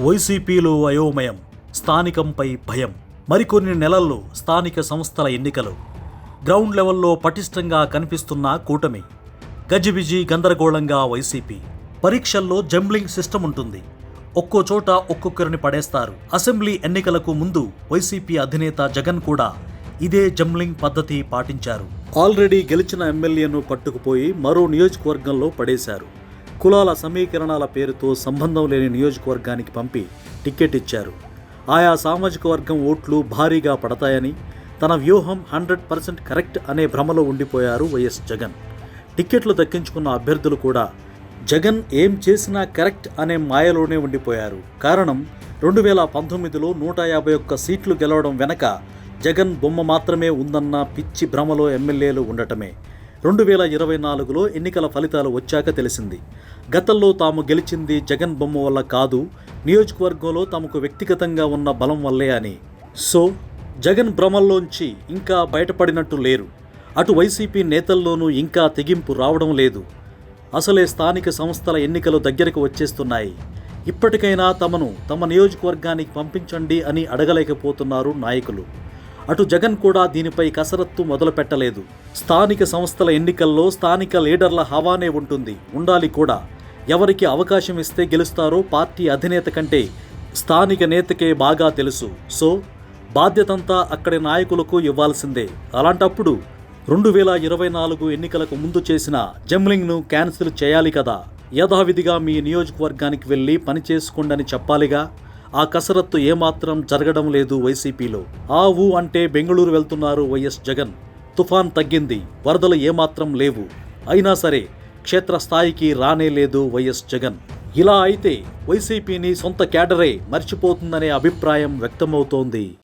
వైసీపీలో అయోమయం, స్థానికంపై భయం. మరికొన్ని నెలల్లో స్థానిక సంస్థల ఎన్నికలు. గ్రౌండ్ లెవెల్లో పటిష్టంగా కనిపిస్తున్న కూటమి. గజిబిజి గందరగోళంగా వైసీపీ. పరీక్షల్లో జంబ్లింగ్ సిస్టమ్ ఉంటుంది. ఒక్కో చోట ఒక్కొక్కరిని పడేస్తారు. అసెంబ్లీ ఎన్నికలకు ముందు వైసీపీ అధినేత జగన్ కూడా ఇదే జంబ్లింగ్ పద్ధతి పాటించారు. ఆల్రెడీ గెలిచిన ఎమ్మెల్యేను పట్టుకుపోయి మరో నియోజకవర్గంలో పడేశారు. కులాల సమీకరణాల పేరుతో సంబంధం లేని నియోజకవర్గానికి పంపి టికెట్ ఇచ్చారు. ఆయా సామాజిక వర్గం ఓట్లు భారీగా పడతాయని, తన వ్యూహం 100% కరెక్ట్ అనే భ్రమలో ఉండిపోయారు వైఎస్ జగన్. టిక్కెట్లు దక్కించుకున్న అభ్యర్థులు కూడా జగన్ ఏం చేసినా కరెక్ట్ అనే మాయలోనే ఉండిపోయారు. కారణం 2019లో 151 సీట్లు గెలవడం వెనక జగన్ బొమ్మ మాత్రమే ఉందన్న పిచ్చి భ్రమలో ఎమ్మెల్యేలు ఉండటమే. 2024లో ఎన్నికల ఫలితాలు వచ్చాక తెలిసింది, గతంలో తాము గెలిచింది జగన్ బొమ్మ వల్ల కాదు, నియోజకవర్గంలో తమకు వ్యక్తిగతంగా ఉన్న బలం వల్లే అని. సో జగన్ భ్రమల్లోంచి ఇంకా బయటపడినట్టు లేరు. అటు వైసీపీ నేతల్లోనూ ఇంకా తెగింపు రావడం లేదు. అసలే స్థానిక సంస్థల ఎన్నికలు దగ్గరకు వచ్చేస్తున్నాయి. ఇప్పటికైనా తమను తమ నియోజకవర్గానికి పంపించండి అని అడగలేకపోతున్నారు నాయకులు. అటు జగన్ కూడా దీనిపై కసరత్తు మొదలుపెట్టలేదు. స్థానిక సంస్థల ఎన్నికల్లో స్థానిక లీడర్ల హవానే ఉండాలి కూడా. ఎవరికి అవకాశం ఇస్తే గెలుస్తారో పార్టీ అధినేత కంటే స్థానిక నేతకే బాగా తెలుసు. సో బాధ్యతంతా అక్కడి నాయకులకు ఇవ్వాల్సిందే. అలాంటప్పుడు 2024 ఎన్నికలకు ముందు చేసిన జంబ్లింగ్ను క్యాన్సిల్ చేయాలి కదా. యథావిధిగా మీ నియోజకవర్గానికి వెళ్ళి పని చేసుకోండని చెప్పాలిగా. ఆ కసరత్తు ఏమాత్రం జరగడం లేదు వైసీపీలో. ఆవు అంటే బెంగళూరు వెళ్తున్నారు వైఎస్ జగన్. తుఫాన్ తగ్గింది, వరదలు ఏమాత్రం లేవు. అయినా సరే క్షేత్రస్థాయికి రానే లేదు వైఎస్ జగన్. ఇలా అయితే వైసీపీని సొంత క్యాడరే మర్చిపోతుందనే అభిప్రాయం వ్యక్తమవుతోంది.